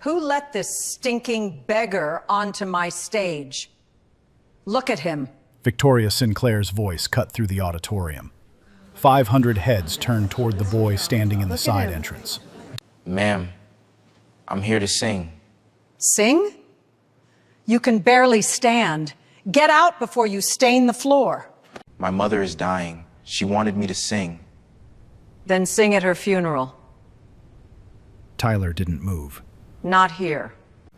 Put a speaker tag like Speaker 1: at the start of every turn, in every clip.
Speaker 1: Who let this stinking beggar onto my stage? Look at him.
Speaker 2: Victoria Sinclair's voice cut through the auditorium. 500 heads turned toward the boy standing in the side entrance.
Speaker 3: Ma'am, I'm here to sing.
Speaker 1: Sing? You can barely stand. Get out before you stain the floor.
Speaker 3: My mother is dying. She wanted me to sing.
Speaker 1: Then sing at her funeral.
Speaker 2: Tyler didn't move.
Speaker 1: Not here.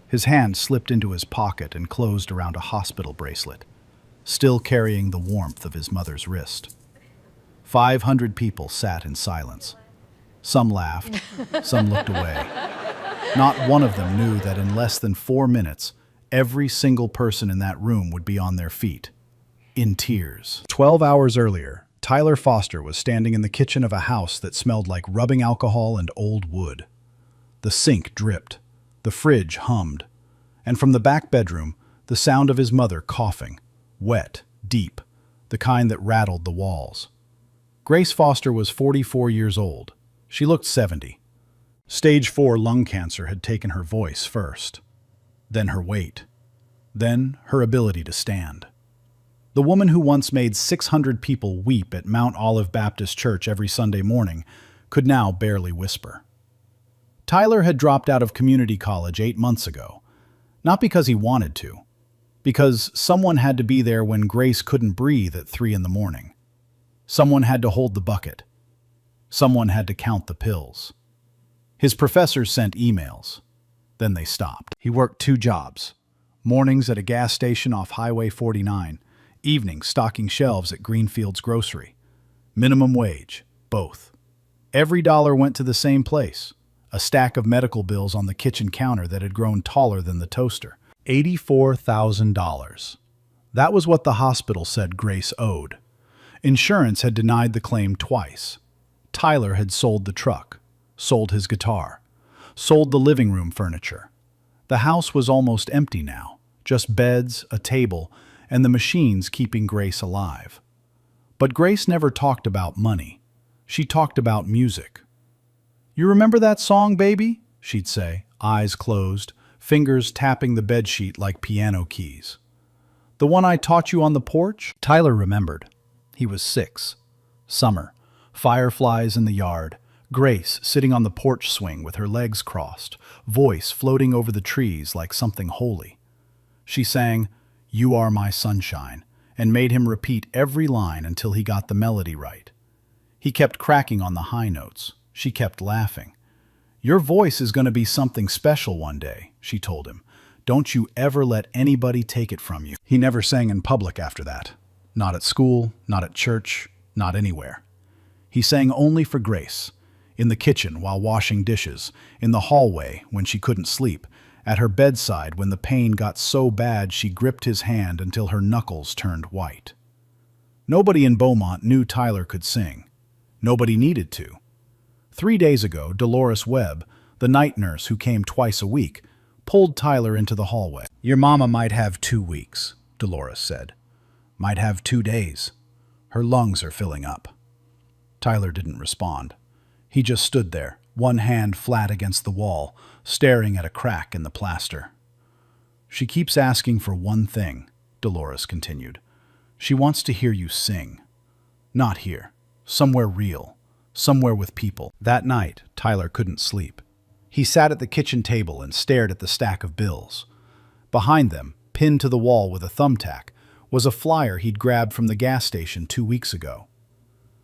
Speaker 2: His hand slipped into his pocket and closed around a hospital bracelet, still carrying the warmth of his mother's wrist. 500 people sat in silence. Some laughed, some looked away. Not one of them knew that in less than 4 minutes, every single person in that room would be on their feet, in tears. 12 hours earlier, Tyler Foster was standing in the kitchen of a house that smelled like rubbing alcohol and old wood. The sink dripped, the fridge hummed, and from the back bedroom, the sound of his mother coughing, wet, deep, the kind that rattled the walls. Grace Foster was 44 years old. She looked 70. Stage 4 lung cancer had taken her voice first, then her weight, then her ability to stand. The woman who once made 600 people weep at Mount Olive Baptist Church every Sunday morning could now barely whisper. Tyler had dropped out of community college 8 months ago, not because he wanted to, because someone had to be there when Grace couldn't breathe at 3 in the morning. Someone had to hold the bucket. Someone had to count the pills. His professors sent emails. Then they stopped. He worked 2 jobs, mornings at a gas station off Highway 49, evenings stocking shelves at Greenfield's Grocery. Minimum wage, both. Every dollar went to the same place, a stack of medical bills on the kitchen counter that had grown taller than the toaster. $84,000. That was what the hospital said Grace owed. Insurance had denied the claim twice. Tyler had sold the truck, sold his guitar, sold the living room furniture. The house was almost empty now, just beds, a table, and the machines keeping Grace alive. But Grace never talked about money. She talked about music. "You remember that song, baby?" she'd say, eyes closed, fingers tapping the bedsheet like piano keys. "The one I taught you on the porch?" Tyler remembered. He was 6. Summer. Fireflies in the yard. Grace sitting on the porch swing with her legs crossed, voice floating over the trees like something holy. She sang, "You Are My Sunshine," and made him repeat every line until he got the melody right. He kept cracking on the high notes. She kept laughing. "Your voice is going to be something special one day," she told him. "Don't you ever let anybody take it from you." He never sang in public after that. Not at school, not at church, not anywhere. He sang only for Grace, in the kitchen while washing dishes, in the hallway when she couldn't sleep, at her bedside when the pain got so bad she gripped his hand until her knuckles turned white. Nobody in Beaumont knew Tyler could sing. Nobody needed to. 3 days ago, Dolores Webb, the night nurse who came twice a week, pulled Tyler into the hallway. "Your mama might have 2 weeks," Dolores said. "Might have 2 days. Her lungs are filling up." Tyler didn't respond. He just stood there, one hand flat against the wall, staring at a crack in the plaster. "She keeps asking for one thing," Dolores continued. "She wants to hear you sing. Not here. Somewhere real. Somewhere with people." That night, Tyler couldn't sleep. He sat at the kitchen table and stared at the stack of bills. Behind them, pinned to the wall with a thumbtack, was a flyer he'd grabbed from the gas station 2 weeks ago.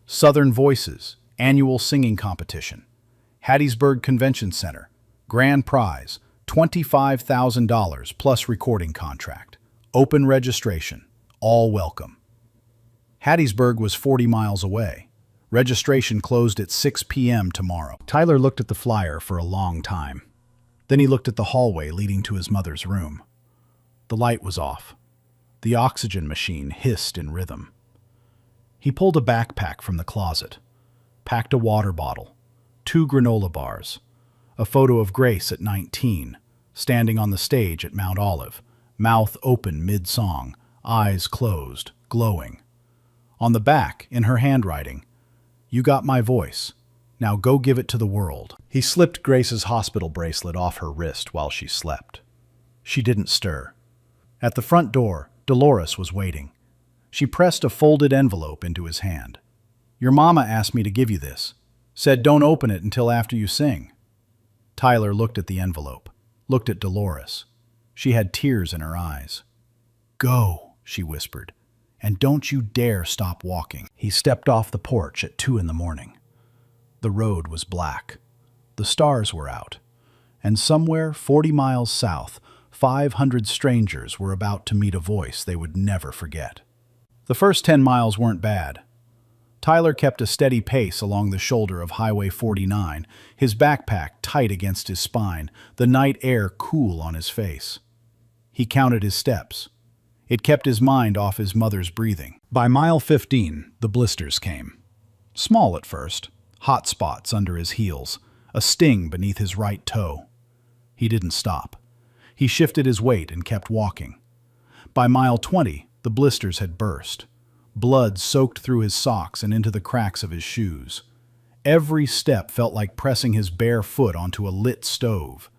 Speaker 2: Southern Voices, Annual Singing Competition. Hattiesburg Convention Center. Grand prize, $25,000 plus recording contract. Open registration. All welcome. Hattiesburg was 40 miles away. Registration closed at 6 p.m. tomorrow. Tyler looked at the flyer for a long time. Then he looked at the hallway leading to his mother's room. The light was off. The oxygen machine hissed in rhythm. He pulled a backpack from the closet, packed a water bottle, 2 granola bars, a photo of Grace at 19, standing on the stage at Mount Olive, mouth open mid-song, eyes closed, glowing. On the back, in her handwriting, "You got my voice. Now go give it to the world. He slipped Grace's hospital bracelet off her wrist while she slept. She didn't stir. At the front door, Dolores was waiting. She pressed a folded envelope into his hand. Your mama asked me to give you this. Said don't open it until after you sing. Tyler looked at the envelope, looked at Dolores. She had tears in her eyes. Go, she whispered, and don't you dare stop walking. He stepped off the porch at 2 a.m. The road was black. The stars were out. And somewhere 40 miles south, 500 strangers were about to meet a voice they would never forget. The first 10 miles weren't bad. Tyler kept a steady pace along the shoulder of Highway 49, his backpack tight against his spine, the night air cool on his face. He counted his steps. It kept his mind off his mother's breathing. By mile 15, the blisters came. Small at first, hot spots under his heels, a sting beneath his right toe. He didn't stop. He shifted his weight and kept walking. By mile 20, the blisters had burst. Blood soaked through his socks and into the cracks of his shoes. Every step felt like pressing his bare foot onto a lit stove.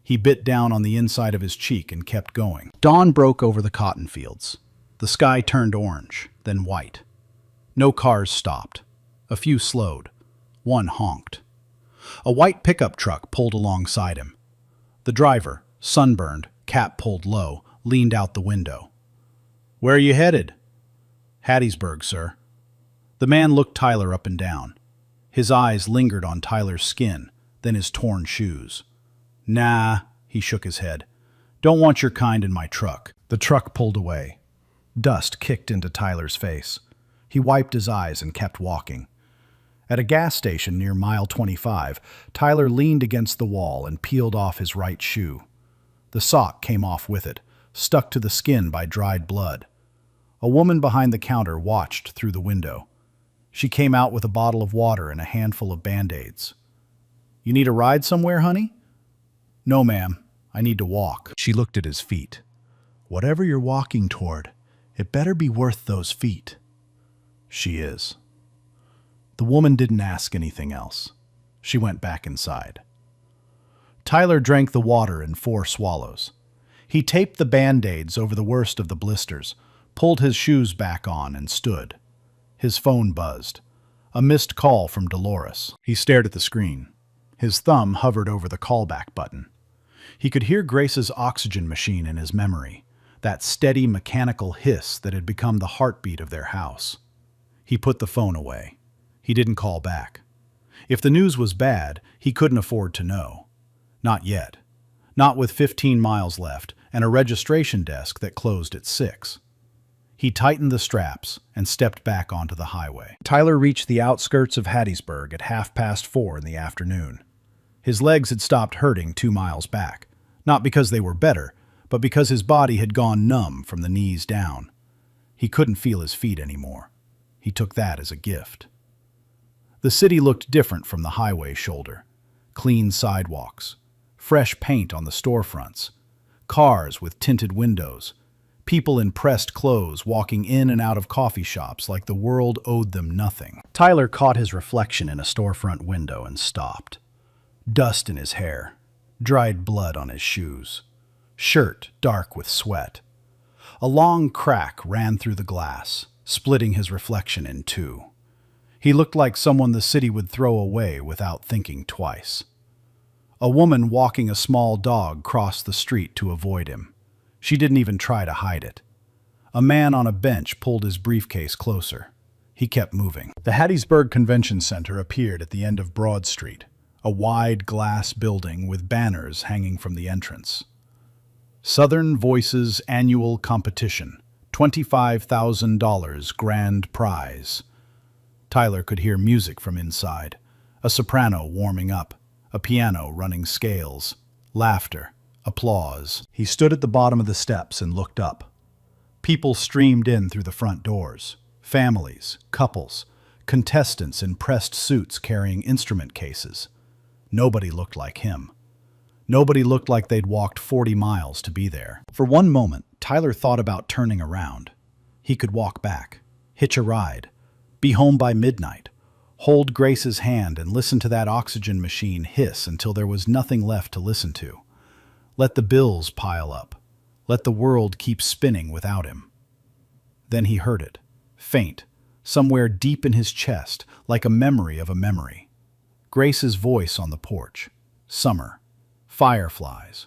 Speaker 2: He bit down on the inside of his cheek and kept going. Dawn broke over the cotton fields. The sky turned orange, then white. No cars stopped. A few slowed. One honked. A white pickup truck pulled alongside him. The driver, sunburned, cap pulled low, leaned out the window. Where are you headed? Hattiesburg, sir. The man looked Tyler up and down. His eyes lingered on Tyler's skin, then his torn shoes. Nah, he shook his head. Don't want your kind in my truck. The truck pulled away. Dust kicked into Tyler's face. He wiped his eyes and kept walking. At a gas station near mile 25, Tyler leaned against the wall and peeled off his right shoe. The sock came off with it, stuck to the skin by dried blood. A woman behind the counter watched through the window. She came out with a bottle of water and a handful of Band-Aids. You need a ride somewhere, honey? No, ma'am. I need to walk. She looked at his feet. Whatever you're walking toward, it better be worth those feet. She is. The woman didn't ask anything else. She went back inside. Tyler drank the water in 4 swallows. He taped the Band-Aids over the worst of the blisters, pulled his shoes back on, and stood. His phone buzzed. A missed call from Dolores. He stared at the screen. His thumb hovered over the callback button. He could hear Grace's oxygen machine in his memory, that steady mechanical hiss that had become the heartbeat of their house. He put the phone away. He didn't call back. If the news was bad, he couldn't afford to know. Not yet. Not with 15 miles left and a registration desk that closed at 6. He tightened the straps and stepped back onto the highway. Tyler reached the outskirts of Hattiesburg at 4:30 in the afternoon. His legs had stopped hurting 2 miles back, not because they were better, but because his body had gone numb from the knees down. He couldn't feel his feet anymore. He took that as a gift. The city looked different from the highway shoulder. Clean sidewalks, fresh paint on the storefronts, cars with tinted windows, people in pressed clothes walking in and out of coffee shops like the world owed them nothing. Tyler caught his reflection in a storefront window and stopped. Dust in his hair, dried blood on his shoes, shirt dark with sweat. A long crack ran through the glass, splitting his reflection in 2. He looked like someone the city would throw away without thinking twice. A woman walking a small dog crossed the street to avoid him. She didn't even try to hide it. A man on a bench pulled his briefcase closer. He kept moving. The Hattiesburg Convention Center appeared at the end of Broad Street, a wide glass building with banners hanging from the entrance. Southern Voices Annual Competition, $25,000 grand prize. Tyler could hear music from inside, a soprano warming up, a piano running scales, laughter, applause. He stood at the bottom of the steps and looked up. People streamed in through the front doors. Families, couples, contestants in pressed suits carrying instrument cases. Nobody looked like him. Nobody looked like they'd walked 40 miles to be there. For one moment, Tyler thought about turning around. He could walk back, hitch a ride, be home by midnight, Hold Grace's hand and listen to that oxygen machine hiss until there was nothing left to listen to. Let the bills pile up. Let the world keep spinning without him. Then he heard it, faint, somewhere deep in his chest, like a memory of a memory. Grace's voice on the porch. Summer. Fireflies.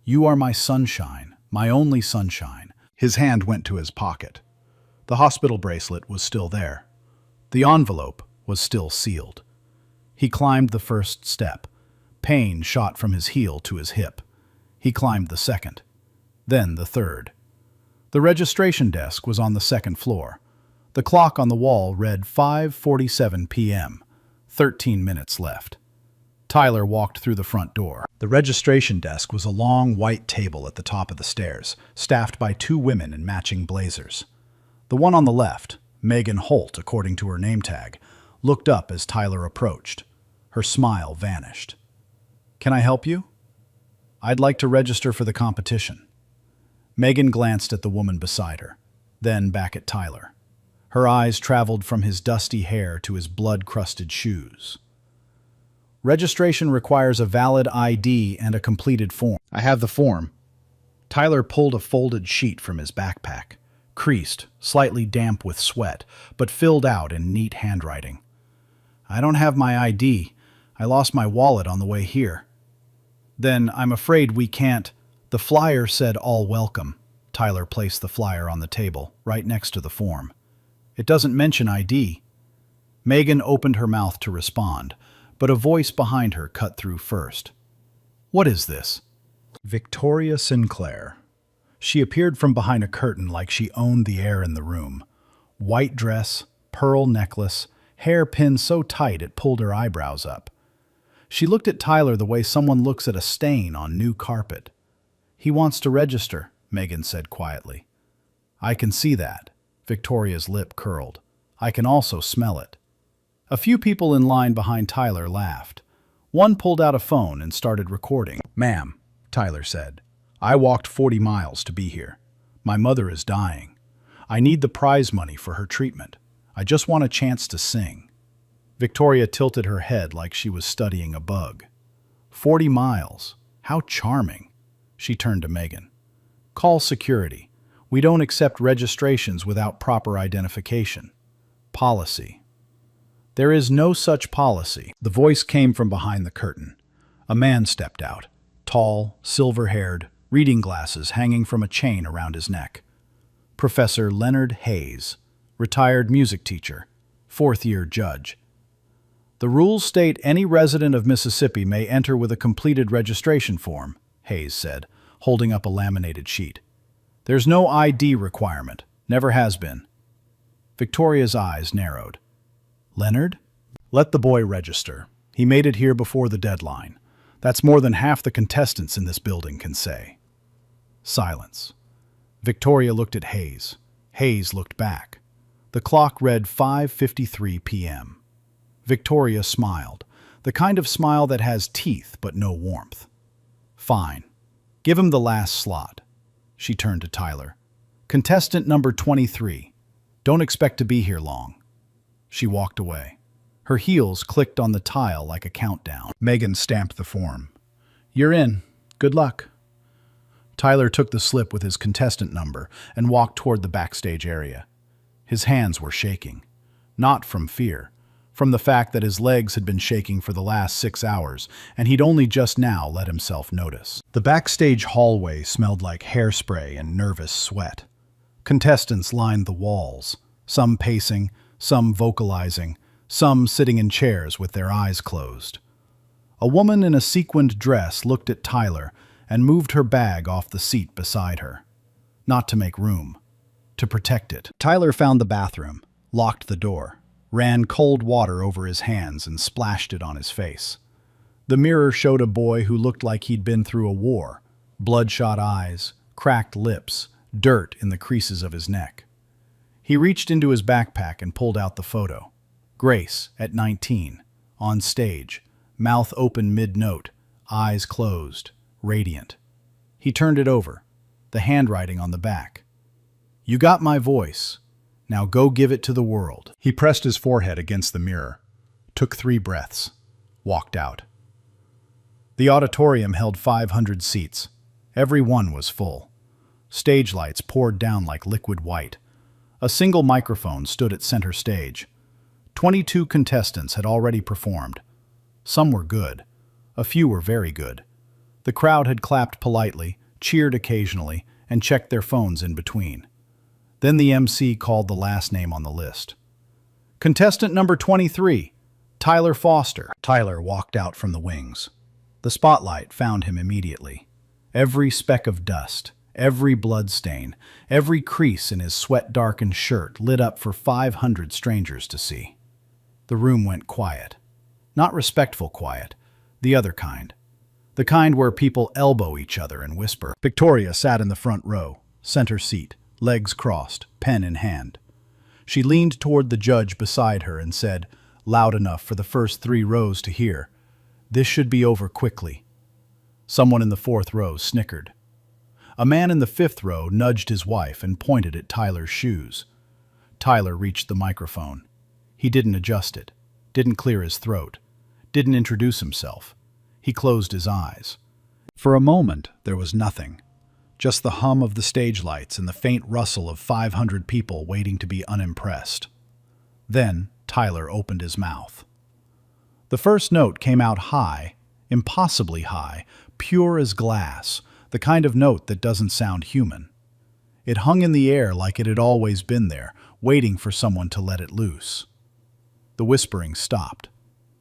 Speaker 2: You are my sunshine, my only sunshine. His hand went to his pocket. The hospital bracelet was still there. The envelope was still sealed. He climbed the first step. Pain shot from his heel to his hip. He climbed the second, then the third. The registration desk was on the second floor. The clock on the wall read 5:47 p.m., 13 minutes left. Tyler walked through the front door. The registration desk was a long white table at the top of the stairs, staffed by 2 women in matching blazers. The one on the left, Megan Holt according to her name tag, looked up as Tyler approached. Her smile vanished. "Can I help you?" "I'd like to register for the competition." Megan glanced at the woman beside her, then back at Tyler. Her eyes traveled from his dusty hair to his blood-crusted shoes. "Registration requires a valid ID and a completed form." "I have the form." Tyler pulled a folded sheet from his backpack, creased, slightly damp with sweat, but filled out in neat handwriting. "I don't have my ID. I lost my wallet on the way here." "Then I'm afraid we can't." The flyer said all welcome. Tyler placed the flyer on the table, right next to the form. "It doesn't mention ID." Megan opened her mouth to respond, but a voice behind her cut through first. "What is this?" Victoria Sinclair. She appeared from behind a curtain like she owned the air in the room. White dress, pearl necklace, hair pinned so tight it pulled her eyebrows up. She looked at Tyler the way someone looks at a stain on new carpet. "He wants to register," Megan said quietly. "I can see that." Victoria's lip curled. "I can also smell it." A few people in line behind Tyler laughed. One pulled out a phone and started recording. "Ma'am," Tyler said, "I walked 40 miles to be here. My mother is dying. I need the prize money for her treatment. I just want a chance to sing." Victoria tilted her head like she was studying a bug. 40 miles. How charming. She turned to Megan. "Call security. We don't accept registrations without proper identification. Policy." "There is no such policy." The voice came from behind the curtain. A man stepped out, tall, silver-haired, reading glasses hanging from a chain around his neck. Professor Leonard Hayes, retired music teacher, 4th-year judge. "The rules state any resident of Mississippi may enter with a completed registration form," Hayes said, holding up a laminated sheet. "There's no ID requirement. Never has been." Victoria's eyes narrowed. "Leonard? Let the boy register. He made it here before the deadline. That's more than half the contestants in this building can say." Silence. Victoria looked at Hayes. Hayes looked back. The clock read 5:53 p.m. Victoria smiled, the kind of smile that has teeth but no warmth. "Fine. Give him the last slot." She turned to Tyler. "Contestant number 23. Don't expect to be here long." She walked away. Her heels clicked on the tile like a countdown. Megan stamped the form. "You're in. Good luck." Tyler took the slip with his contestant number and walked toward the backstage area. His hands were shaking. Not from fear, from the fact that his legs had been shaking for the last 6 hours, and he'd only just now let himself notice. The backstage hallway smelled like hairspray and nervous sweat. Contestants lined the walls, some pacing, some vocalizing, some sitting in chairs with their eyes closed. A woman in a sequined dress looked at Tyler and moved her bag off the seat beside her. Not to make room, to protect it. Tyler found the bathroom, locked the door, ran cold water over his hands and splashed it on his face. The mirror showed a boy who looked like he'd been through a war, bloodshot eyes, cracked lips, dirt in the creases of his neck. He reached into his backpack and pulled out the photo. Grace, at 19, on stage, mouth open mid-note, eyes closed, radiant. He turned it over, the handwriting on the back. "You got my voice. Now go give it to the world." He pressed his forehead against the mirror. took 3 breaths, walked out. The auditorium held 500 seats. Every one was full. Stage lights poured down like liquid white. A single microphone stood at center stage. 22 contestants had already performed. Some were good. A few were very good. The crowd had clapped politely, cheered occasionally, and checked their phones in between. Then the MC called the last name on the list. Contestant number 23, Tyler Foster. Tyler walked out from the wings. The spotlight found him immediately. Every speck of dust, every blood stain, every crease in his sweat-darkened shirt lit up for 500 strangers to see. The room went quiet. Not respectful quiet, the other kind. The kind where people elbow each other and whisper. Victoria sat in the front row, center seat, legs crossed, pen in hand. She leaned toward the judge beside her and said, loud enough for the first 3 rows to hear, "This should be over quickly." Someone in the 4th row snickered. A man in the 5th row nudged his wife and pointed at Tyler's shoes. Tyler reached the microphone. He didn't adjust it, didn't clear his throat, didn't introduce himself. He closed his eyes. For a moment, there was nothing. Just the hum of the stage lights and the faint rustle of 500 people waiting to be unimpressed. Then Tyler opened his mouth. The first note came out high, impossibly high, pure as glass, the kind of note that doesn't sound human. It hung in the air like it had always been there, waiting for someone to let it loose. The whispering stopped.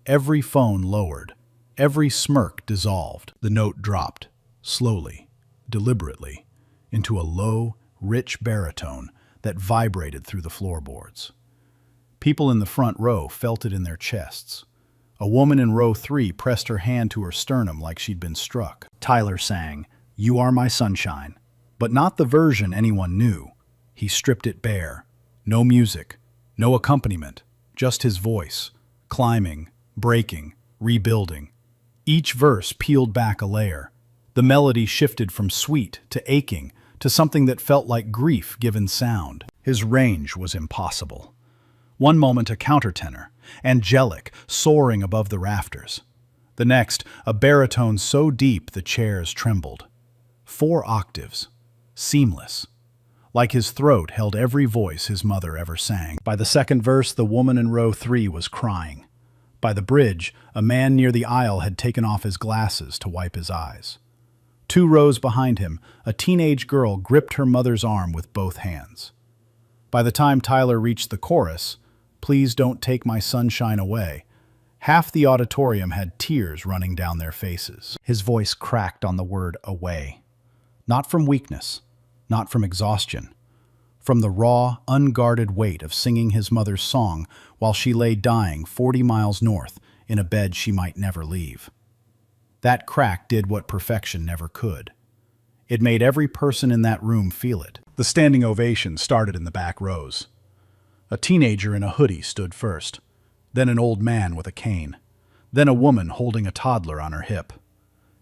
Speaker 2: Every phone lowered. Every smirk dissolved. The note dropped, slowly, deliberately, into a low, rich baritone that vibrated through the floorboards. People in the front row felt it in their chests. A woman in row 3 pressed her hand to her sternum like she'd been struck. Tyler sang, "You Are My Sunshine," but not the version anyone knew. He stripped it bare. No music, no accompaniment, just his voice, climbing, breaking, rebuilding. Each verse peeled back a layer. The melody shifted from sweet to aching to something that felt like grief given sound. His range was impossible. One moment a countertenor, angelic, soaring above the rafters. The next, a baritone so deep the chairs trembled. 4 octaves, seamless, like his throat held every voice his mother ever sang. By the second verse, the woman in row 3 was crying. By the bridge, a man near the aisle had taken off his glasses to wipe his eyes. 2 rows behind him, a teenage girl gripped her mother's arm with both hands. By the time Tyler reached the chorus, "Please don't take my sunshine away," half the auditorium had tears running down their faces. His voice cracked on the word "away." Not from weakness, not from exhaustion, from the raw, unguarded weight of singing his mother's song while she lay dying 40 miles north in a bed she might never leave. That crack did what perfection never could. It made every person in that room feel it. The standing ovation started in the back rows. A teenager in a hoodie stood first, then an old man with a cane, then a woman holding a toddler on her hip.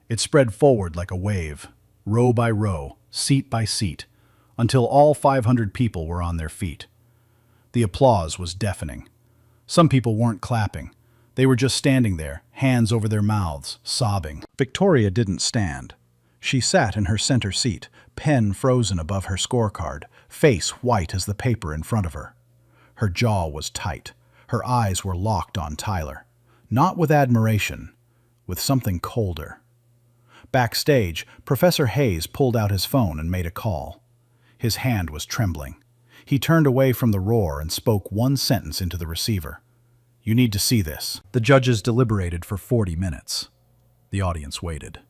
Speaker 2: It spread forward like a wave, row by row, seat by seat, until all 500 people were on their feet. The applause was deafening. Some people weren't clapping. They were just standing there, hands over their mouths, sobbing. Victoria didn't stand. She sat in her center seat, pen frozen above her scorecard, face white as the paper in front of her. Her jaw was tight. Her eyes were locked on Tyler. Not with admiration, with something colder. Backstage, Professor Hayes pulled out his phone and made a call. His hand was trembling. He turned away from the roar and spoke one sentence into the receiver. "You need to see this." The judges deliberated for 40 minutes. The audience waited.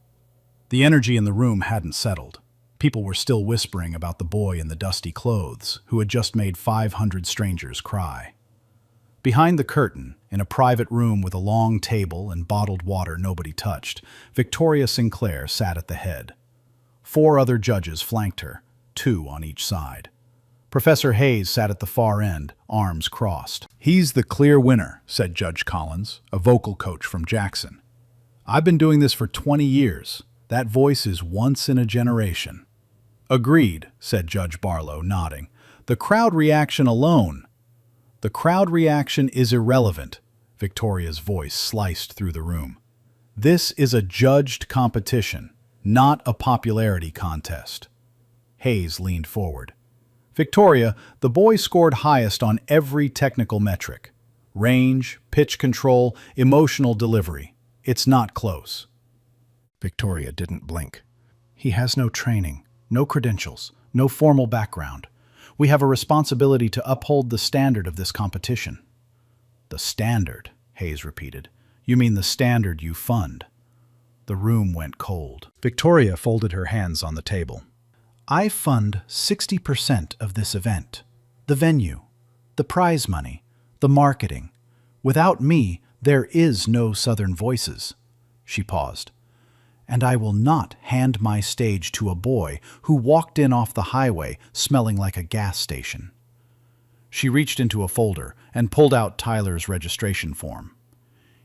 Speaker 2: The energy in the room hadn't settled. People were still whispering about the boy in the dusty clothes who had just made 500 strangers cry. Behind the curtain, in a private room with a long table and bottled water nobody touched, Victoria Sinclair sat at the head. 4 other judges flanked her, 2 on each side. Professor Hayes sat at the far end, arms crossed. "He's the clear winner," said Judge Collins, a vocal coach from Jackson. "I've been doing this for 20 years. That voice is once in a generation." "Agreed," said Judge Barlow, nodding. "The crowd reaction alone." "The crowd reaction is irrelevant," Victoria's voice sliced through the room. This is a judged competition, not a popularity contest. Hayes leaned forward. Victoria, the boy scored highest on every technical metric. Range, pitch control, emotional delivery. It's not close. Victoria didn't blink. He has no training, no credentials, no formal background. We have a responsibility to uphold the standard of this competition. The standard, Hayes repeated. You mean the standard you fund? The room went cold. Victoria folded her hands on the table. I fund 60% of this event. The venue, the prize money, the marketing. Without me, there is no Southern Voices. She paused. And I will not hand my stage to a boy who walked in off the highway smelling like a gas station. She reached into a folder and pulled out Tyler's registration form.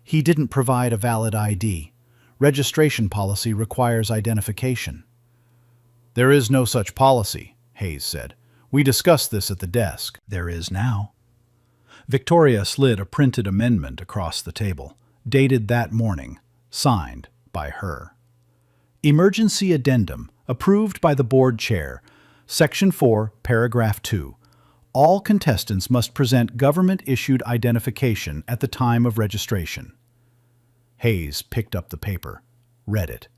Speaker 2: He didn't provide a valid ID. Registration policy requires identification. There is no such policy, Hayes said. We discussed this at the desk. There is now. Victoria slid a printed amendment across the table, dated that morning, signed by her. Emergency Addendum, approved by the board chair. Section 4, Paragraph 2. All contestants must present government-issued identification at the time of registration. Hayes picked up the paper, read it.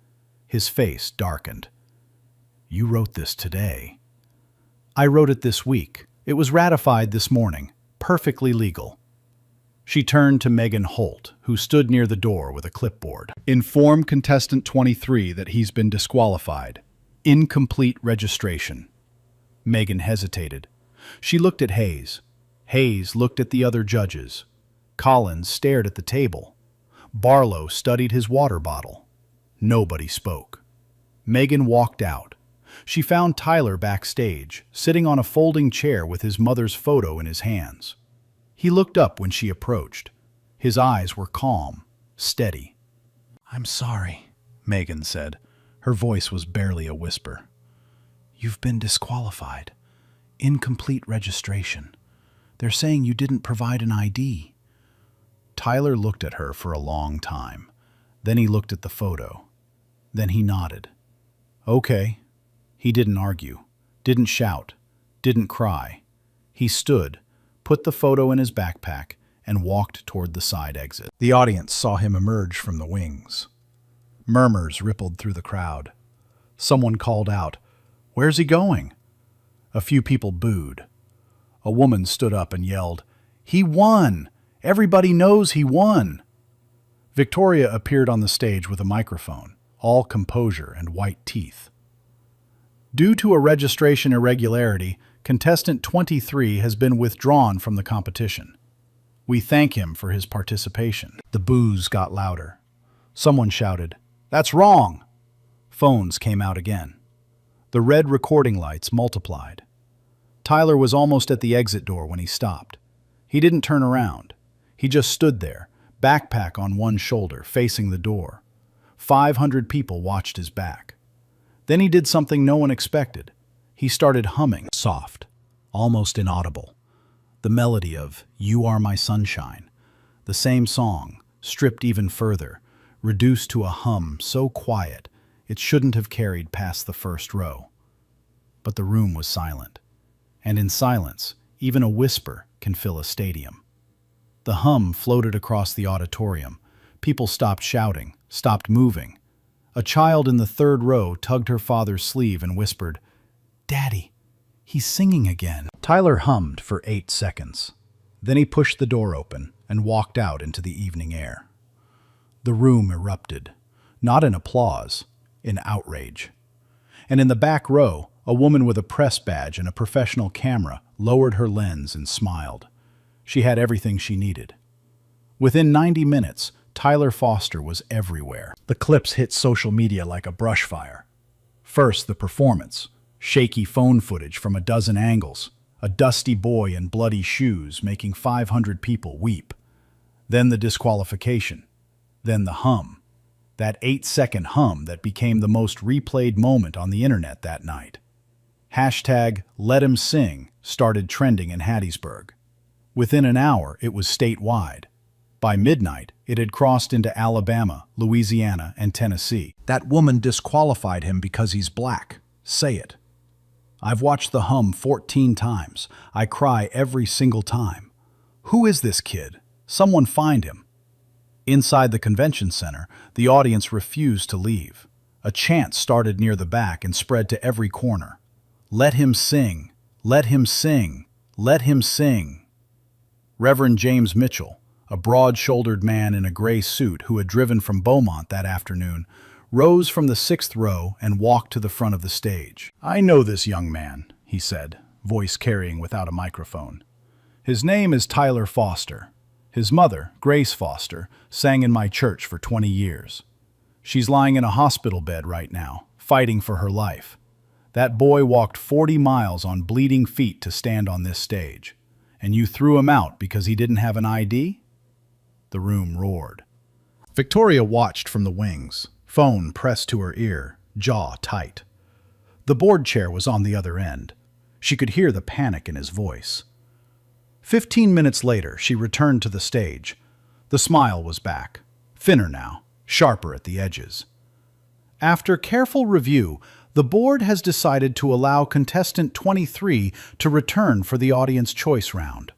Speaker 2: His face darkened. You wrote this today. I wrote it this week. It was ratified this morning. Perfectly legal. She turned to Megan Holt, who stood near the door with a clipboard. Inform contestant 23 that he's been disqualified. Incomplete registration. Megan hesitated. She looked at Hayes. Hayes looked at the other judges. Collins stared at the table. Barlow studied his water bottle. Nobody spoke. Megan walked out. She found Tyler backstage, sitting on a folding chair with his mother's photo in his hands. He looked up when she approached. His eyes were calm, steady. I'm sorry, Megan said. Her voice was barely a whisper. You've been disqualified. Incomplete registration. They're saying you didn't provide an ID. Tyler looked at her for a long time. Then he looked at the photo. Then he nodded. Okay. He didn't argue, didn't shout, didn't cry. He stood, put the photo in his backpack, and walked toward the side exit. The audience saw him emerge from the wings. Murmurs rippled through the crowd. Someone called out, "Where's he going?" A few people booed. A woman stood up and yelled, "He won! Everybody knows he won!" Victoria appeared on the stage with a microphone, all composure and white teeth. Due to a registration irregularity, contestant 23 has been withdrawn from the competition. We thank him for his participation. The boos got louder. Someone shouted, "That's wrong!" Phones came out again. The red recording lights multiplied. Tyler was almost at the exit door when he stopped. He didn't turn around. He just stood there, backpack on one shoulder, facing the door. 500 people watched his back. Then he did something no one expected. He started humming, soft, almost inaudible. The melody of "You Are My Sunshine," the same song, stripped even further, reduced to a hum so quiet it shouldn't have carried past the first row. But the room was silent. And in silence, even a whisper can fill a stadium. The hum floated across the auditorium. People stopped shouting, stopped moving. A child in the third row tugged her father's sleeve and whispered, "Daddy, he's singing again." Tyler hummed for 8 seconds. Then he pushed the door open and walked out into the evening air. The room erupted, not in applause, in outrage. And in the back row, a woman with a press badge and a professional camera lowered her lens and smiled. She had everything she needed. Within 90 minutes, Tyler Foster was everywhere. The clips hit social media like a brush fire. First, the performance. Shaky phone footage from a dozen angles. A dusty boy in bloody shoes making 500 people weep. Then the disqualification. Then the hum. That 8-second hum that became the most replayed moment on the internet that night. Hashtag Let Him Sing started trending in Hattiesburg. Within an hour, it was statewide. By midnight, it had crossed into Alabama, Louisiana, and Tennessee. That woman disqualified him because he's black. Say it. I've watched The Hum 14 times. I cry every single time. Who is this kid? Someone find him. Inside the convention center, the audience refused to leave. A chant started near the back and spread to every corner. Let him sing. Let him sing. Let him sing. Reverend James Mitchell, a broad-shouldered man in a gray suit who had driven from Beaumont that afternoon, rose from the 6th row and walked to the front of the stage. "I know this young man," he said, voice carrying without a microphone. "His name is Tyler Foster. His mother, Grace Foster, sang in my church for 20 years. She's lying in a hospital bed right now, fighting for her life. That boy walked 40 miles on bleeding feet to stand on this stage. And you threw him out because he didn't have an ID?" The room roared. Victoria watched from the wings, phone pressed to her ear, jaw tight. The board chair was on the other end. She could hear the panic in his voice. 15 minutes later, she returned to the stage. The smile was back, thinner now, sharper at the edges. After careful review, the board has decided to allow contestant 23 to return for the audience choice round.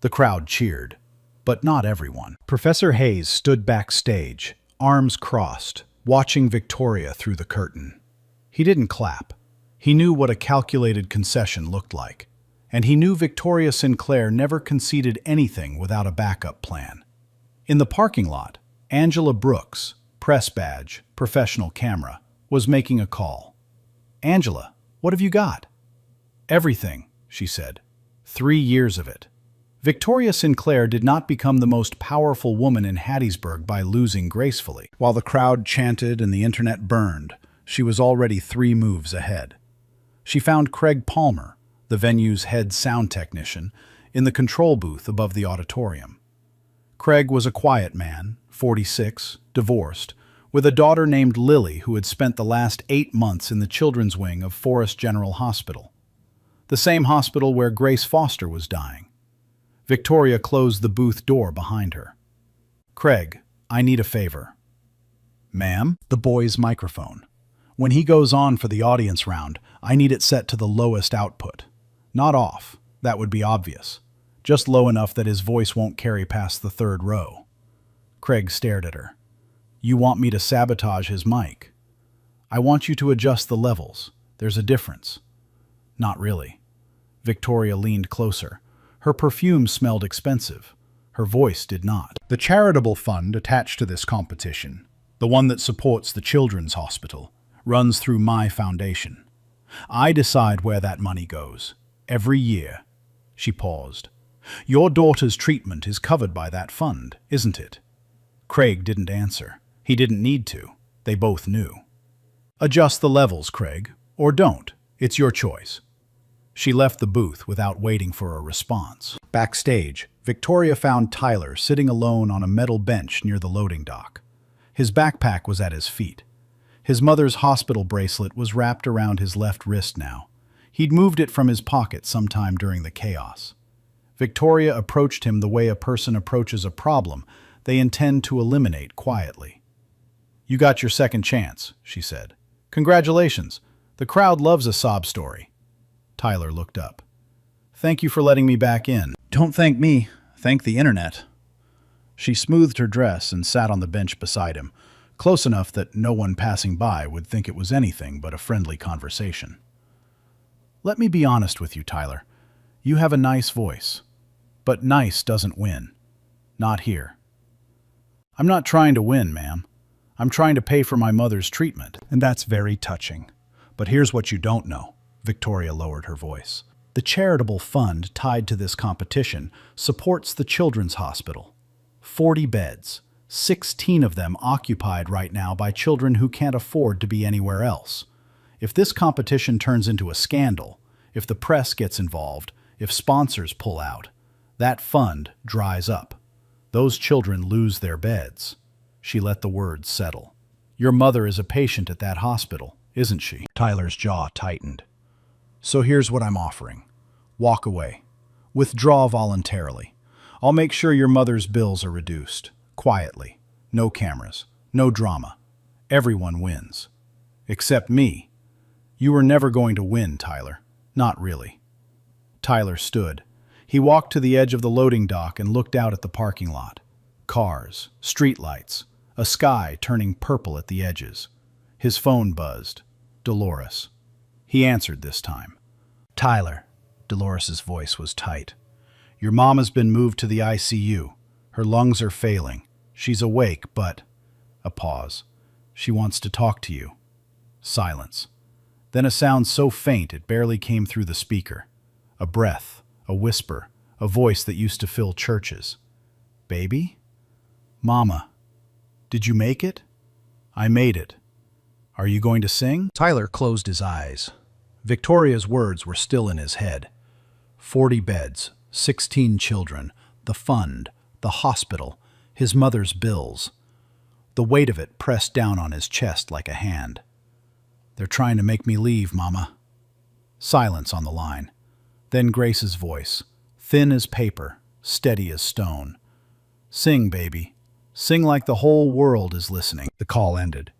Speaker 2: The crowd cheered, but not everyone. Professor Hayes stood backstage, arms crossed, watching Victoria through the curtain. He didn't clap. He knew what a calculated concession looked like, and he knew Victoria Sinclair never conceded anything without a backup plan. In the parking lot, Angela Brooks, press badge, professional camera, was making a call. "Angela, what have you got?" "Everything," she said. 3 years of it. Victoria Sinclair did not become the most powerful woman in Hattiesburg by losing gracefully. While the crowd chanted and the internet burned, she was already 3 moves ahead. She found Craig Palmer, the venue's head sound technician, in the control booth above the auditorium. Craig was a quiet man, 46, divorced, with a daughter named Lily who had spent the last 8 months in the children's wing of Forest General Hospital, the same hospital where Grace Foster was dying. Victoria closed the booth door behind her. "Craig, I need a favor." "Ma'am?" The boy's microphone. "When he goes on for the audience round, I need it set to the lowest output. Not off, that would be obvious. Just low enough that his voice won't carry past the 3rd row." Craig stared at her. "You want me to sabotage his mic?" "I want you to adjust the levels. There's a difference." "Not really." Victoria leaned closer. Her perfume smelled expensive. Her voice did not. "The charitable fund attached to this competition, the one that supports the Children's Hospital, runs through my foundation. I decide where that money goes. Every year." She paused. "Your daughter's treatment is covered by that fund, isn't it?" Craig didn't answer. He didn't need to. They both knew. "Adjust the levels, Craig, or don't. It's your choice." She left the booth without waiting for a response. Backstage, Victoria found Tyler sitting alone on a metal bench near the loading dock. His backpack was at his feet. His mother's hospital bracelet was wrapped around his left wrist now. He'd moved it from his pocket sometime during the chaos. Victoria approached him the way a person approaches a problem they intend to eliminate quietly. "You got your second chance," she said. "Congratulations. The crowd loves a sob story." Tyler looked up. "Thank you for letting me back in." "Don't thank me. Thank the internet." She smoothed her dress and sat on the bench beside him, close enough that no one passing by would think it was anything but a friendly conversation. "Let me be honest with you, Tyler. You have a nice voice. But nice doesn't win. Not here." "I'm not trying to win, ma'am. I'm trying to pay for my mother's treatment." "And that's very touching. But here's what you don't know." Victoria lowered her voice. "The charitable fund tied to this competition supports the Children's Hospital. 40 beds, 16 of them occupied right now by children who can't afford to be anywhere else. If this competition turns into a scandal, if the press gets involved, if sponsors pull out, that fund dries up. Those children lose their beds." She let the words settle. "Your mother is a patient at that hospital, isn't she?" Tyler's jaw tightened. "So here's what I'm offering. Walk away. Withdraw voluntarily. I'll make sure your mother's bills are reduced. Quietly. No cameras. No drama. Everyone wins. Except me. You were never going to win, Tyler. Not really. Tyler stood. He walked to the edge of the loading dock and looked out at the parking lot. Cars, streetlights, a sky turning purple at the edges. His phone buzzed. Dolores. He answered this time. Tyler. Dolores's voice was tight. Your mom has been moved to the ICU. Her lungs are failing. She's awake, but... A pause. She wants to talk to you. Silence. Then a sound so faint it barely came through the speaker. A breath, a whisper, a voice that used to fill churches. Baby? Mama. Did you make it? I made it. Are you going to sing? Tyler closed his eyes. Victoria's words were still in his head. 40 beds, 16 children, the fund, the hospital, his mother's bills. The weight of it pressed down on his chest like a hand. They're trying to make me leave, Mama. Silence on the line. Then Grace's voice, thin as paper, steady as stone. Sing, baby. Sing like the whole world is listening. The call ended.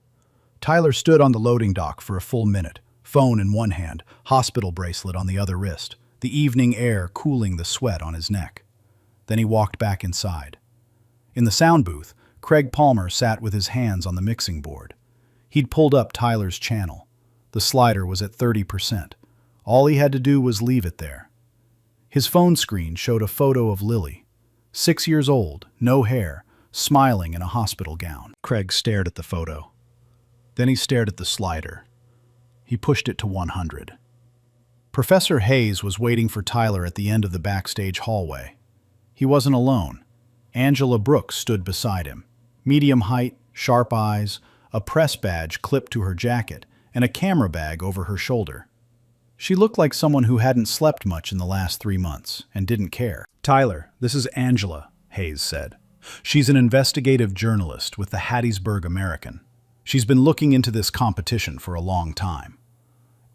Speaker 2: Tyler stood on the loading dock for a full minute, phone in one hand, hospital bracelet on the other wrist, the evening air cooling the sweat on his neck. Then he walked back inside. In the sound booth, Craig Palmer sat with his hands on the mixing board. He'd pulled up Tyler's channel. The slider was at 30%. All he had to do was leave it there. His phone screen showed a photo of Lily, 6 years old, no hair, smiling in a hospital gown. Craig stared at the photo. Then he stared at the slider. He pushed it to 100. Professor Hayes was waiting for Tyler at the end of the backstage hallway. He wasn't alone. Angela Brooks stood beside him. Medium height, sharp eyes, a press badge clipped to her jacket, and a camera bag over her shoulder. She looked like someone who hadn't slept much in the last 3 months and didn't care. Tyler, this is Angela, Hayes said. She's an investigative journalist with the Hattiesburg American. She's been looking into this competition for a long time.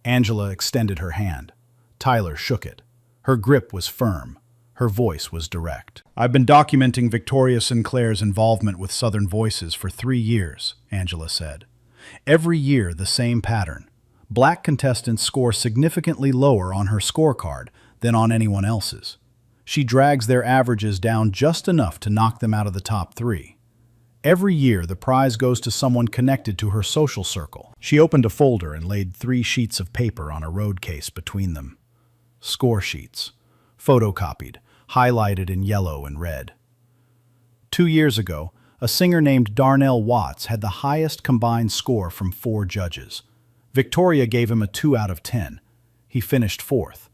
Speaker 2: Angela extended her hand. Tyler shook it. Her grip was firm. Her voice was direct. I've been documenting Victoria Sinclair's involvement with Southern Voices for 3 years, Angela said. Every year, the same pattern. Black contestants score significantly lower on her scorecard than on anyone else's. She drags their averages down just enough to knock them out of the top 3. Every year, the prize goes to someone connected to her social circle. She opened a folder and laid 3 sheets of paper on a road case between them. Score sheets. Photocopied, highlighted in yellow and red. 2 years ago, a singer named Darnell Watts had the highest combined score from 4 judges. Victoria gave him a 2 out of 10. He finished 4th.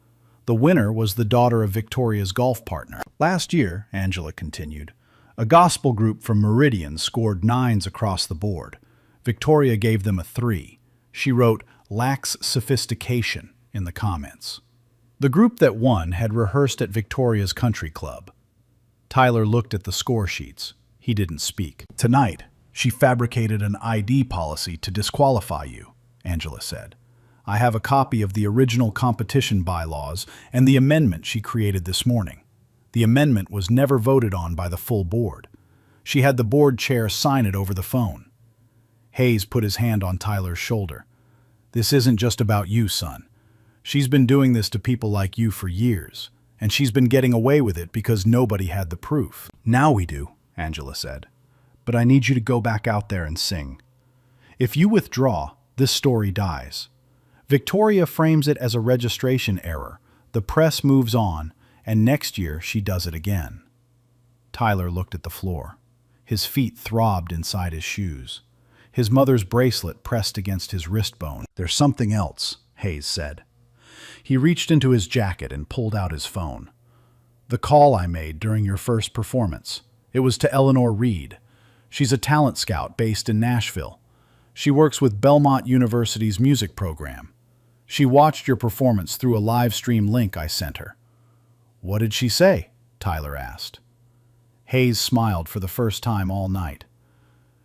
Speaker 2: The winner was the daughter of Victoria's golf partner. Last year, Angela continued, a gospel group from Meridian scored 9s across the board. Victoria gave them a 3. She wrote, "lacks sophistication," in the comments. The group that won had rehearsed at Victoria's country club. Tyler looked at the score sheets. He didn't speak. Tonight, she fabricated an ID policy to disqualify you, Angela said. I have a copy of the original competition bylaws and the amendment she created this morning. The amendment was never voted on by the full board. She had the board chair sign it over the phone. Hayes put his hand on Tyler's shoulder. This isn't just about you, son. She's been doing this to people like you for years, and she's been getting away with it because nobody had the proof. Now we do, Angela said. But I need you to go back out there and sing. If you withdraw, this story dies. Victoria frames it as a registration error. The press moves on, and next year she does it again. Tyler looked at the floor. His feet throbbed inside his shoes. His mother's bracelet pressed against his wrist bone. There's something else, Hayes said. He reached into his jacket and pulled out his phone. The call I made during your first performance. It was to Eleanor Reed. She's a talent scout based in Nashville. She works with Belmont University's music program. She watched your performance through a live stream link I sent her. What did she say? Tyler asked. Hayes smiled for the first time all night.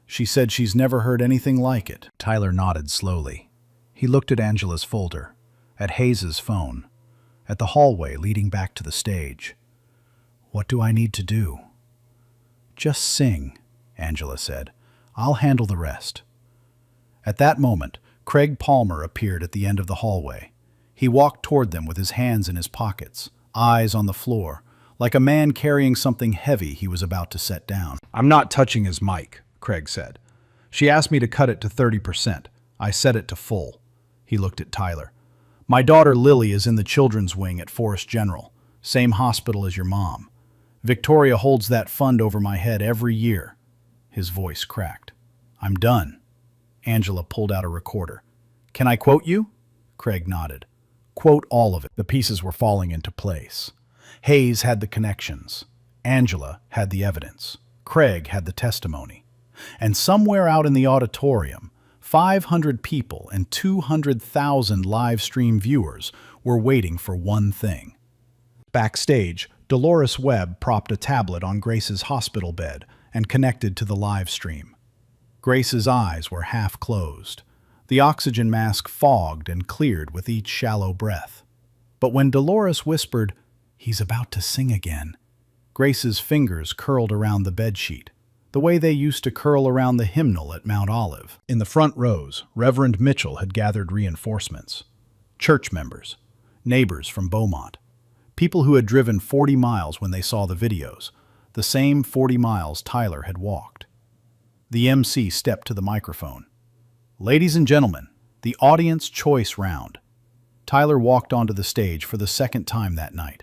Speaker 2: She said she's never heard anything like it. Tyler nodded slowly. He looked at Angela's folder, at Hayes's phone, at the hallway leading back to the stage. What do I need to do? Just sing, Angela said. I'll handle the rest. At that moment, Craig Palmer appeared at the end of the hallway. He walked toward them with his hands in his pockets, eyes on the floor, like a man carrying something heavy he was about to set down.
Speaker 4: I'm not touching his mic, Craig said. She asked me to cut it to 30%. I set it to full. He looked at Tyler. My daughter Lily is in the children's wing at Forest General, same hospital as your mom. Victoria holds that fund over my head every year. His voice cracked. I'm done. Angela pulled out a recorder. Can I quote you? Craig nodded. Quote all of it. The pieces were falling into place. Hayes had the connections. Angela had the evidence. Craig had the testimony. And somewhere out in the auditorium, 500 people and 200,000 live stream viewers were waiting for one thing. Backstage, Dolores Webb propped a tablet on Grace's hospital bed and connected to the live stream. Grace's eyes were half closed. The oxygen mask fogged and cleared with each shallow breath. But when Dolores whispered, "He's about to sing again," Grace's fingers curled around the bedsheet, the way they used to curl around the hymnal at Mount Olive. In the front rows, Reverend Mitchell had gathered reinforcements. Church members, neighbors from Beaumont, people who had driven 40 miles when they saw the videos, the same 40 miles Tyler had walked. The MC stepped to the microphone. Ladies and gentlemen, the audience choice round. Tyler walked onto the stage for the second time that night.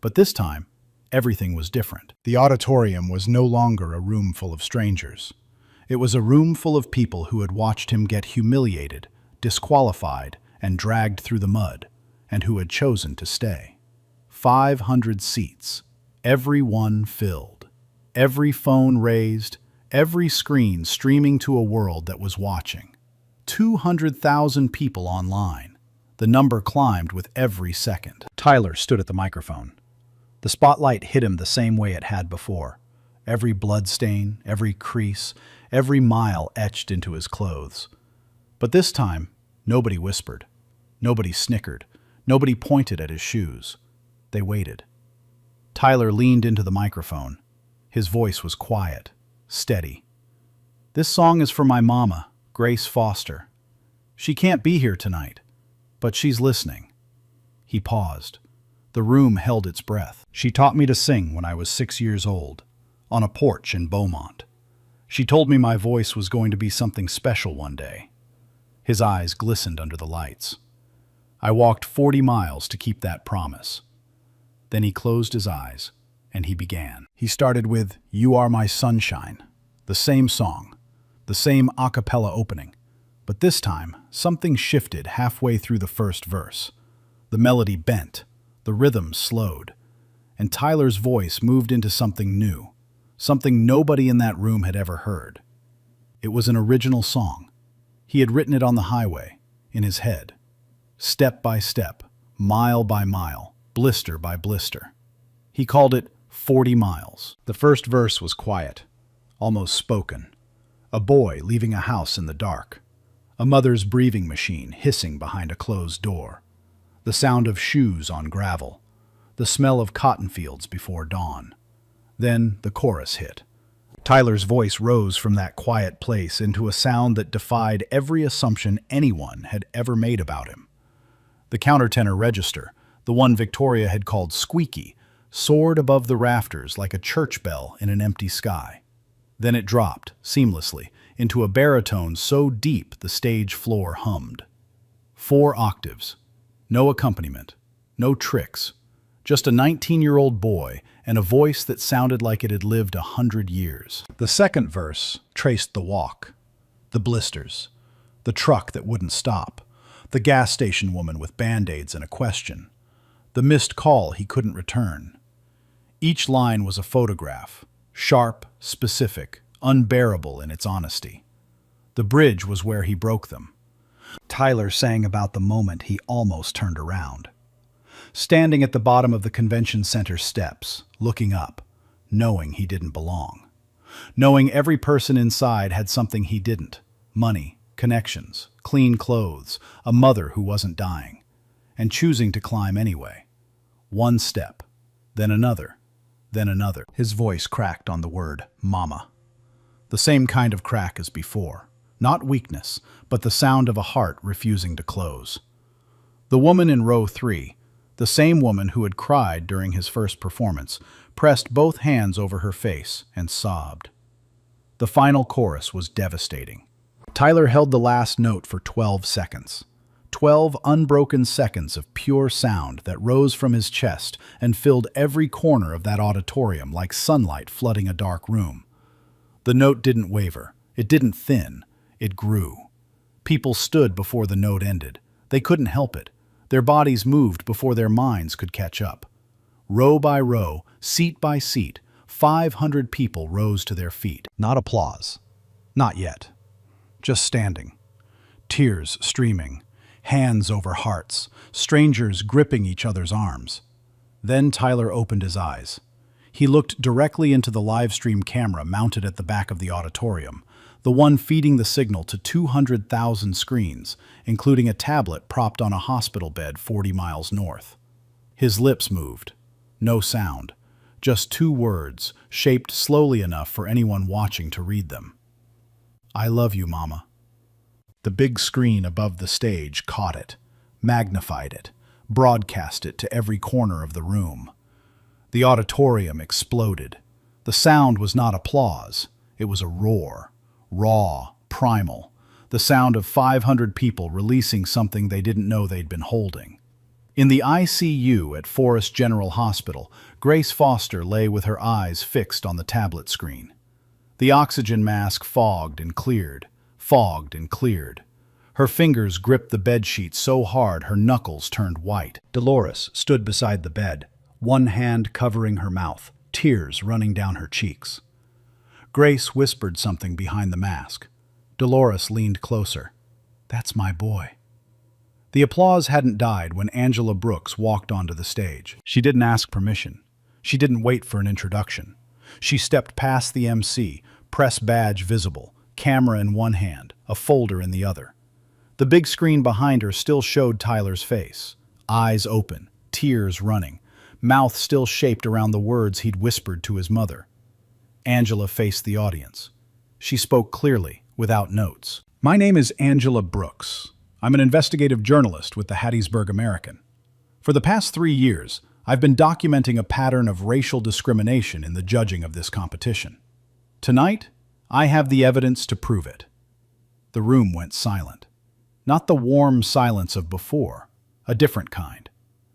Speaker 4: But this time, everything was different. The auditorium was no longer a room full of strangers. It was a room full of people who had watched him get humiliated, disqualified, and dragged through the mud, and who had chosen to stay. 500 seats, every one filled, every phone raised, every screen streaming to a world that was watching. 200,000 people online. The number climbed with every second. Tyler stood at the microphone. The spotlight hit him the same way it had before. Every bloodstain, every crease, every mile etched into his clothes. But this time, nobody whispered. Nobody snickered. Nobody pointed at his shoes. They waited. Tyler leaned into the microphone. His voice was quiet, steady. This song is for my mama, Grace Foster. She can't be here tonight, but she's listening. He paused. The room held its breath. She taught me to sing when I was 6 years old, on a porch in Beaumont. She told me my voice was going to be something special one day. His eyes glistened under the lights. I walked 40 miles to keep that promise. Then he closed his eyes, and he began. He started with "You Are My Sunshine," the same song, the same a cappella opening. But this time, something shifted halfway through the first verse. The melody bent, the rhythm slowed, and Tyler's voice moved into something new, something nobody in that room had ever heard. It was an original song. He had written it on the highway, in his head. Step by step, mile by mile, blister by blister. He called it 40 miles. The first verse was quiet, almost spoken. A boy leaving a house in the dark. A mother's breathing machine hissing behind a closed door. The sound of shoes on gravel. The smell of cotton fields before dawn. Then the chorus hit. Tyler's voice rose from that quiet place into a sound that defied every assumption anyone had ever made about him. The countertenor register, the one Victoria had called squeaky, soared above the rafters like a church bell in an empty sky. Then it dropped, seamlessly, into a baritone so deep the stage floor hummed. 4 octaves. No accompaniment. No tricks. Just a 19-year-old boy and a voice that sounded like it had lived 100 years. The second verse traced the walk, the blisters, the truck that wouldn't stop, the gas station woman with Band-Aids and a question, the missed call he couldn't return. Each line was a photograph, sharp, specific, unbearable in its honesty. The bridge was where he broke them. Tyler sang about the moment he almost turned around. Standing at the bottom of the convention center steps, looking up, knowing he didn't belong. Knowing every person inside had something he didn't. Money, connections, clean clothes, a mother who wasn't dying. And choosing to climb anyway. One step, then another, then another. His voice cracked on the word, Mama. The same kind of crack as before. Not weakness, but the sound of a heart refusing to close. The woman in row 3, the same woman who had cried during his first performance, pressed both hands over her face and sobbed. The final chorus was devastating. Tyler held the last note for 12 seconds. 12 unbroken seconds of pure sound that rose from his chest and filled every corner of that auditorium like sunlight flooding a dark room. The note didn't waver. It didn't thin. It grew. People stood before the note ended. They couldn't help it. Their bodies moved before their minds could catch up. Row by row, seat by seat, 500 people rose to their feet. Not applause. Not yet. Just standing. Tears streaming. Hands over hearts, strangers gripping each other's arms. Then Tyler opened his eyes. He looked directly into the live stream camera mounted at the back of the auditorium, the one feeding the signal to 200,000 screens, including a tablet propped on a hospital bed 40 miles north. His lips moved. No sound. Just 2 words, shaped slowly enough for anyone watching to read them. I love you, Mama. The big screen above the stage caught it, magnified it, broadcast it to every corner of the room. The auditorium exploded. The sound was not applause. It was a roar, raw, primal, the sound of 500 people releasing something they didn't know they'd been holding. In the ICU at Forest General Hospital, Grace Foster lay with her eyes fixed on the tablet screen. The oxygen mask fogged and cleared. Fogged and cleared. Her fingers gripped the bedsheet so hard her knuckles turned white. Dolores stood beside the bed, one hand covering her mouth, tears running down her cheeks. Grace whispered something behind the mask. Dolores leaned closer. That's my boy. The applause hadn't died when Angela Brooks walked onto the stage. She didn't ask permission. She didn't wait for an introduction. She stepped past the MC, press badge visible, camera in one hand, a folder in the other. The big screen behind her still showed Tyler's face, eyes open, tears running, mouth still shaped around the words he'd whispered to his mother. Angela faced the audience. She spoke clearly, without notes. My name is Angela Brooks. I'm an investigative journalist with the Hattiesburg American. For the past 3 years, I've been documenting a pattern of racial discrimination in the judging of this competition. Tonight, I have the evidence to prove it. The room went silent. Not the warm silence of before, a different kind.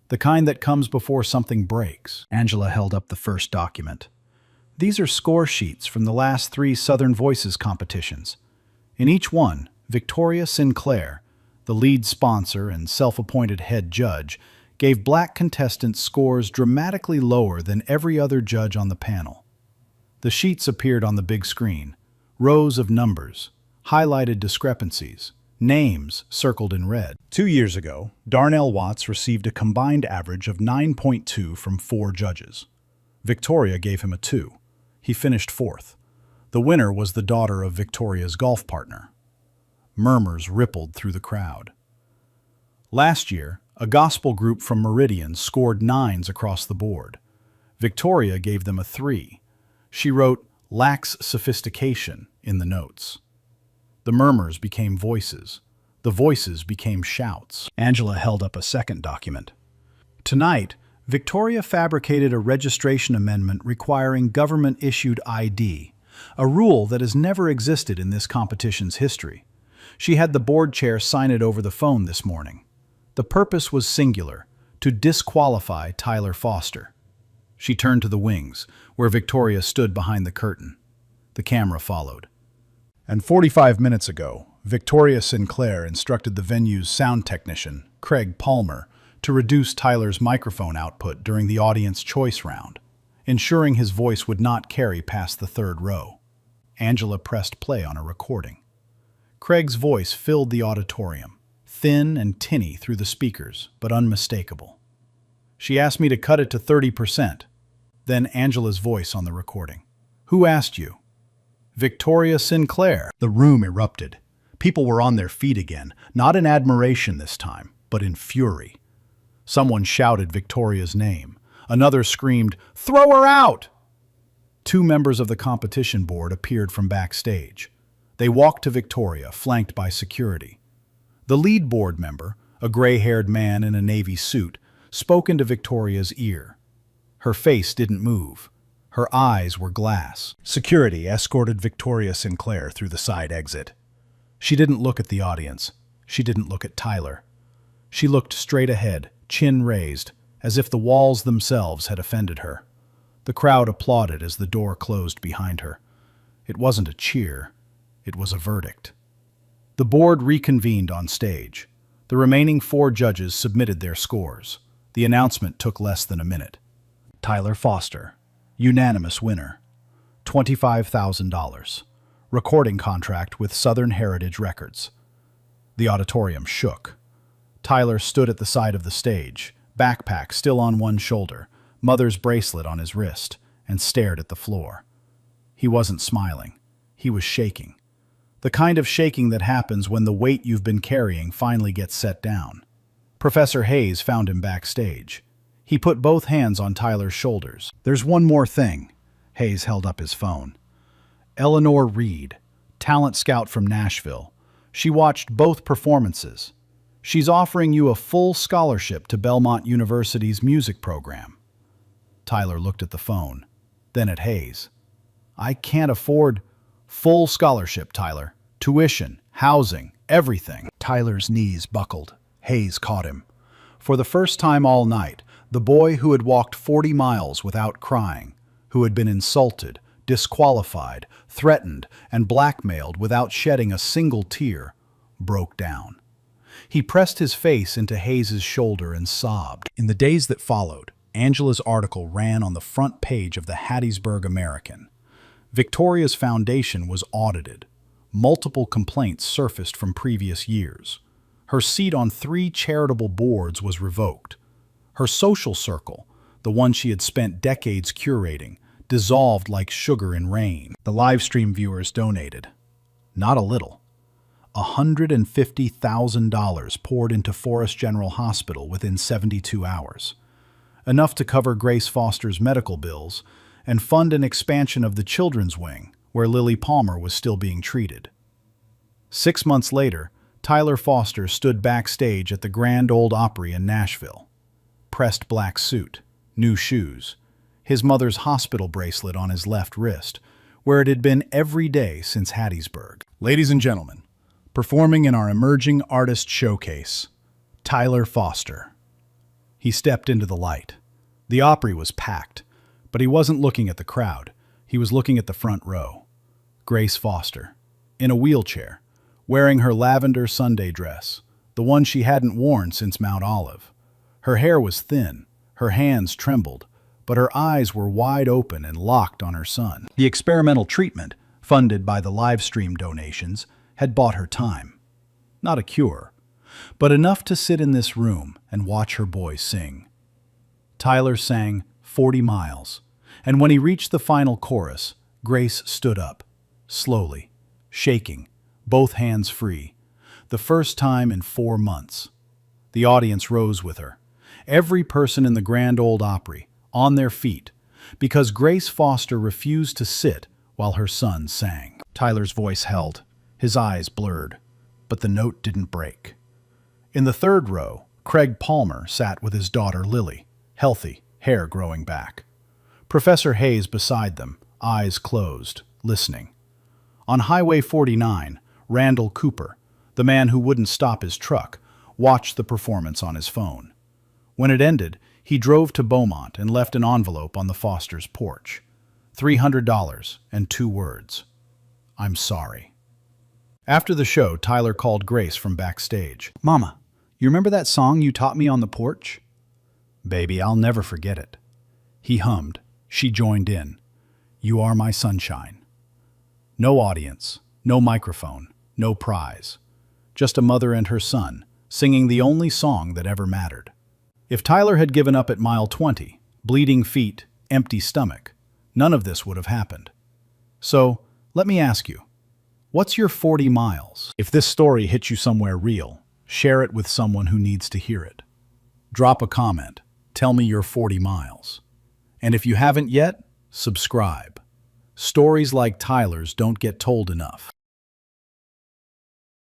Speaker 4: The kind that comes before something breaks. Angela held up the first document. These are score sheets from the last 3 Southern Voices competitions. In each one, Victoria Sinclair, the lead sponsor and self-appointed head judge, gave black contestants scores dramatically lower than every other judge on the panel. The sheets appeared on the big screen. Rows of numbers, highlighted discrepancies, names circled in red. 2 years ago, Darnell Watts received a combined average of 9.2 from 4 judges. Victoria gave him a 2. He finished 4th. The winner was the daughter of Victoria's golf partner. Murmurs rippled through the crowd. Last year, a gospel group from Meridian scored 9s across the board. Victoria gave them a 3. She wrote, lacks sophistication in the notes. The murmurs became voices. The voices became shouts. Angela held up a second document. Tonight, Victoria fabricated a registration amendment requiring government-issued ID, a rule that has never existed in this competition's history. She had the board chair sign it over the phone this morning. The purpose was singular, to disqualify Tyler Foster. She turned to the wings, where Victoria stood behind the curtain. The camera followed. And 45 minutes ago, Victoria Sinclair instructed the venue's sound technician, Craig Palmer, to reduce Tyler's microphone output during the audience choice round, ensuring his voice would not carry past the 3rd row. Angela pressed play on a recording. Craig's voice filled the auditorium, thin and tinny through the speakers, but unmistakable. She asked me to cut it to 30%. Then Angela's voice on the recording. Who asked you? Victoria Sinclair. The room erupted. People were on their feet again, not in admiration this time, but in fury. Someone shouted Victoria's name.
Speaker 2: Another screamed, "Throw her out!" Two members of the competition board appeared from backstage. They walked to Victoria, flanked by security. The lead board member, a gray-haired man in a navy suit, spoke into Victoria's ear. Her face didn't move. Her eyes were glass. Security escorted Victoria Sinclair through the side exit. She didn't look at the audience. She didn't look at Tyler. She looked straight ahead, chin raised, as if the walls themselves had offended her. The crowd applauded as the door closed behind her. It wasn't a cheer. It was a verdict. The board reconvened on stage. The remaining 4 judges submitted their scores. The announcement took less than a minute. Tyler Foster, unanimous winner. $25,000. Recording contract with Southern Heritage Records. The auditorium shook. Tyler stood at the side of the stage, backpack still on one shoulder, mother's bracelet on his wrist, and stared at the floor. He wasn't smiling. He was shaking. The kind of shaking that happens when the weight you've been carrying finally gets set down. Professor Hayes found him backstage. He put both hands on Tyler's shoulders. "There's one more thing." Hayes held up his phone. "Eleanor Reed, talent scout from Nashville. She watched both performances. She's offering you a full scholarship to Belmont University's music program." Tyler looked at the phone, then at Hayes. "I can't afford—" "Full scholarship, Tyler. Tuition, housing, everything." Tyler's knees buckled. Hayes caught him. For the first time all night, the boy who had walked 40 miles without crying, who had been insulted, disqualified, threatened, and blackmailed without shedding a single tear, broke down. He pressed his face into Hayes's shoulder and sobbed. In the days that followed, Angela's article ran on the front page of the Hattiesburg American. Victoria's foundation was audited. Multiple complaints surfaced from previous years. Her seat on 3 charitable boards was revoked. Her social circle, the one she had spent decades curating, dissolved like sugar in rain. The live stream viewers donated. Not a little. $150,000 poured into Forest General Hospital within 72 hours. Enough to cover Grace Foster's medical bills and fund an expansion of the children's wing, where Lily Palmer was still being treated. 6 months later, Tyler Foster stood backstage at the Grand Ole Opry in Nashville. Pressed black suit, new shoes, his mother's hospital bracelet on his left wrist, where it had been every day since Hattiesburg. Ladies and gentlemen, performing in our Emerging Artist Showcase, Tyler Foster. He stepped into the light. The Opry was packed, but he wasn't looking at the crowd. He was looking at the front row. Grace Foster, in a wheelchair, wearing her lavender Sunday dress, the one she hadn't worn since Mount Olive. Her hair was thin, her hands trembled, but her eyes were wide open and locked on her son. The experimental treatment, funded by the live stream donations, had bought her time. Not a cure, but enough to sit in this room and watch her boy sing. Tyler sang 40 miles, and when he reached the final chorus, Grace stood up, slowly, shaking, both hands free, the first time in 4 months. The audience rose with her, every person in the Grand Ole Opry, on their feet, because Grace Foster refused to sit while her son sang. Tyler's voice held, his eyes blurred, but the note didn't break. In the third row, Craig Palmer sat with his daughter Lily, healthy, hair growing back. Professor Hayes beside them, eyes closed, listening. On Highway 49, Randall Cooper, the man who wouldn't stop his truck, watched the performance on his phone. When it ended, he drove to Beaumont and left an envelope on the Fosters' porch. $300 and 2 words. "I'm sorry." After the show, Tyler called Grace from backstage. "Mama, you remember that song you taught me on the porch?" "Baby, I'll never forget it." He hummed. She joined in. "You are my sunshine." No audience, no microphone, no prize. Just a mother and her son, singing the only song that ever mattered. If Tyler had given up at mile 20, bleeding feet, empty stomach, none of this would have happened. So, let me ask you, what's your 40 miles? If this story hits you somewhere real, share it with someone who needs to hear it. Drop a comment, tell me you're 40 miles. And if you haven't yet, subscribe. Stories like Tyler's don't get told enough.